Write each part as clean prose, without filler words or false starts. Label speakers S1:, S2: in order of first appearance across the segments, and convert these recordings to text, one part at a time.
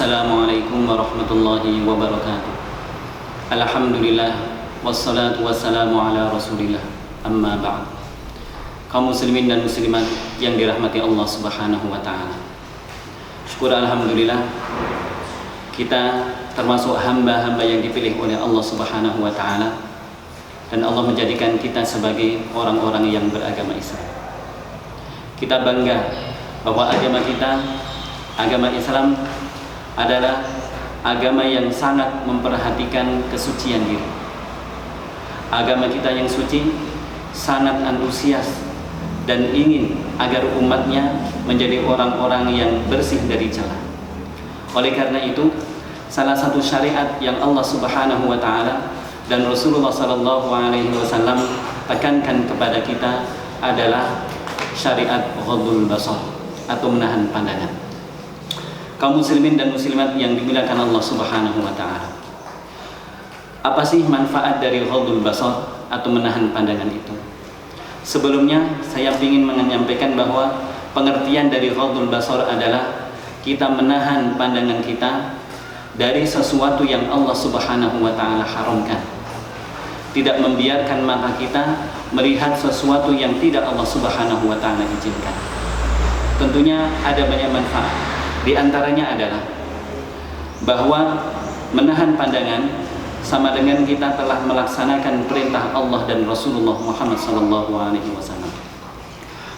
S1: Assalamualaikum warahmatullahi wabarakatuh. Alhamdulillah wassalatu wassalamu ala Rasulillah. Amma ba'd. Kaum muslimin dan muslimat yang dirahmati Allah Subhanahu wa taala. Syukur alhamdulillah kita termasuk hamba-hamba yang dipilih oleh Allah Subhanahu wa taala, dan Allah menjadikan kita sebagai orang-orang yang beragama Islam. Kita bangga bahwa agama kita, agama Islam, adalah agama yang sangat memperhatikan kesucian diri. Agama kita yang suci sangat antusias dan ingin agar umatnya menjadi orang-orang yang bersih dari celah. Oleh karena itu, salah satu syariat yang Allah Subhanahu wa taala dan Rasulullah sallallahu alaihi wasallam tekankan kepada kita adalah syariat ghadul basar atau menahan pandangan. Kaum muslimin dan muslimat yang dimuliakan Allah Subhanahu wa taala. Apa sih manfaat dari ghadul basar atau menahan pandangan itu? Sebelumnya saya ingin menyampaikan bahwa pengertian dari ghadul basar adalah kita menahan pandangan kita dari sesuatu yang Allah Subhanahu wa taala haramkan. Tidak membiarkan mata kita melihat sesuatu yang tidak Allah Subhanahu wa taala izinkan. Tentunya ada banyak manfaat. Di antaranya adalah bahwa menahan pandangan sama dengan kita telah melaksanakan perintah Allah dan Rasulullah Muhammad SAW.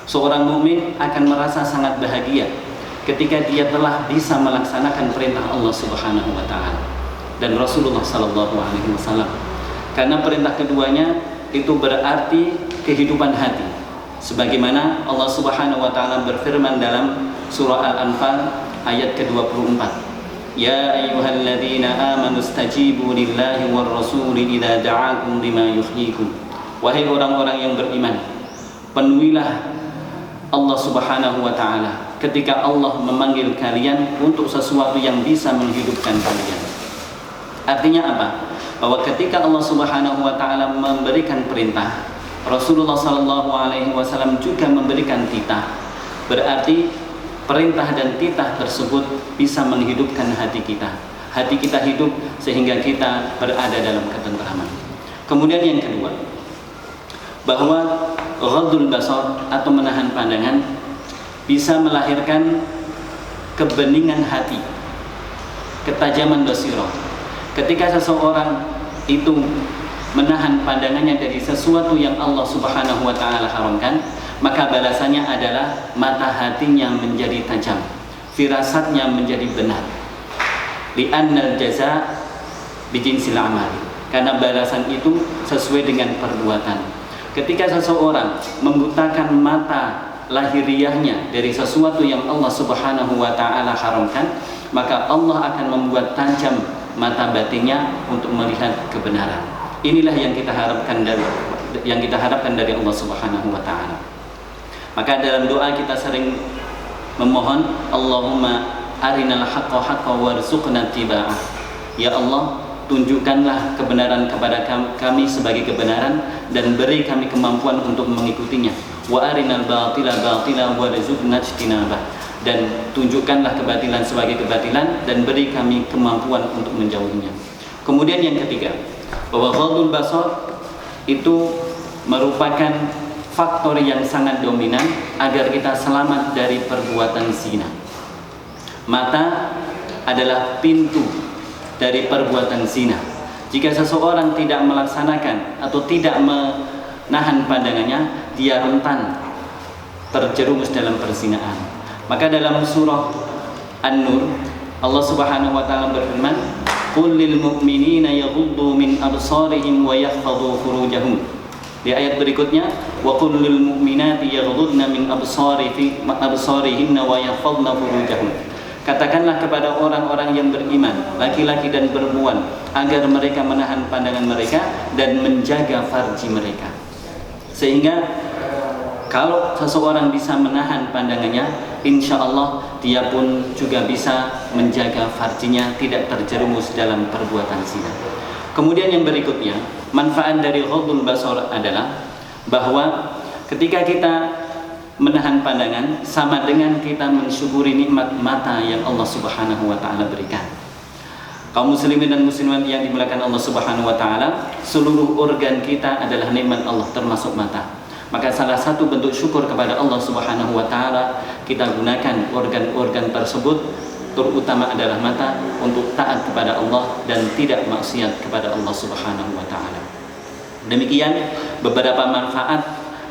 S1: Seorang mukmin akan merasa sangat bahagia ketika dia telah bisa melaksanakan perintah Allah Subhanahu wa taala dan Rasulullah SAW. Karena perintah keduanya itu berarti kehidupan hati. Sebagaimana Allah Subhanahu wa taala berfirman dalam surah Al-Anfal ayat ke-24. Ya ayyuhalladzina amanu stajibu lillahi war rasuli idza da'akum lima yuhyikum. Wahai orang-orang yang beriman, penuhilah Allah Subhanahu wa taala ketika Allah memanggil kalian untuk sesuatu yang bisa menghidupkan kalian. Artinya apa? Bahwa ketika Allah Subhanahu wa taala memberikan perintah, Rasulullah sallallahu alaihi wasallam juga memberikan titah. Berarti perintah dan titah tersebut bisa menghidupkan hati kita. Hati kita hidup sehingga kita berada dalam ketentraman. Kemudian yang kedua, bahwa ghadul basar atau menahan pandangan bisa melahirkan kebeningan hati, ketajaman basirah. Ketika seseorang itu menahan pandangannya dari sesuatu yang Allah Subhanahu wa taala haramkan, maka balasannya adalah mata hatinya menjadi tajam, firasatnya menjadi benar. Li'annal jaza bijinsil amal. Karena balasan itu sesuai dengan perbuatan. Ketika seseorang membutakan mata lahiriahnya dari sesuatu yang Allah Subhanahu wa taala haramkan, maka Allah akan membuat tajam mata batinnya untuk melihat kebenaran. Inilah yang kita harapkan dari Allah Subhanahu wa taala. Maka dalam doa kita sering memohon, Allahumma arinal haqqa haqqa warzuqna tiba'ah. Ya Allah, tunjukkanlah kebenaran kepada kami sebagai kebenaran dan beri kami kemampuan untuk mengikutinya. Wa arinal batila batila warzuqna ijtinabah. Dan tunjukkanlah kebatilan sebagai kebatilan dan beri kami kemampuan untuk menjauhinya. Kemudian yang ketiga, bahwa ghadul basar itu merupakan faktor yang sangat dominan agar kita selamat dari perbuatan zina. Mata adalah pintu dari perbuatan zina. Jika seseorang tidak melaksanakan atau tidak menahan pandangannya, dia rentan terjerumus dalam perzinahan. Maka dalam surah An-Nur, Allah Subhanahu wa taala berfirman, "Qul lil mu'minina yaghuddu min absarihim wa yahfadhu furujahum." Di ayat berikutnya, wa qul lil mu'minati yaghuddna min absarihinna wa yahfadna furujahun. Katakanlah kepada orang-orang yang beriman, laki-laki dan perempuan, agar mereka menahan pandangan mereka dan menjaga farji mereka. Sehingga kalau seseorang bisa menahan pandangannya, insya Allah dia pun juga bisa menjaga farjinya, tidak terjerumus dalam perbuatan zina. Kemudian yang berikutnya, manfaat dari ghadul basar adalah bahwa ketika kita menahan pandangan sama dengan kita mensyukuri nikmat mata yang Allah Subhanahu wa taala berikan. Kaum muslimin dan muslimat yang dimuliakan Allah Subhanahu wa taala, seluruh organ kita adalah nikmat Allah termasuk mata. Maka salah satu bentuk syukur kepada Allah Subhanahu wa taala, kita gunakan organ-organ tersebut, terutama adalah mata, untuk taat kepada Allah dan tidak maksiat kepada Allah Subhanahu wa taala. Demikian beberapa manfaat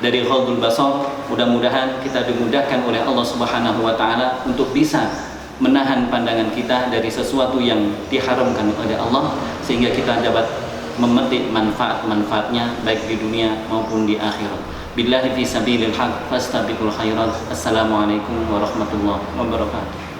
S1: dari ghadul basar. Mudah-mudahan kita dimudahkan oleh Allah Subhanahu wa taala untuk bisa menahan pandangan kita dari sesuatu yang diharamkan oleh Allah, sehingga kita dapat memetik manfaat-manfaatnya baik di dunia maupun di akhirat. Billahi fi sabilil haq fastabiqul khairat. Assalamualaikum warahmatullahi wabarakatuh.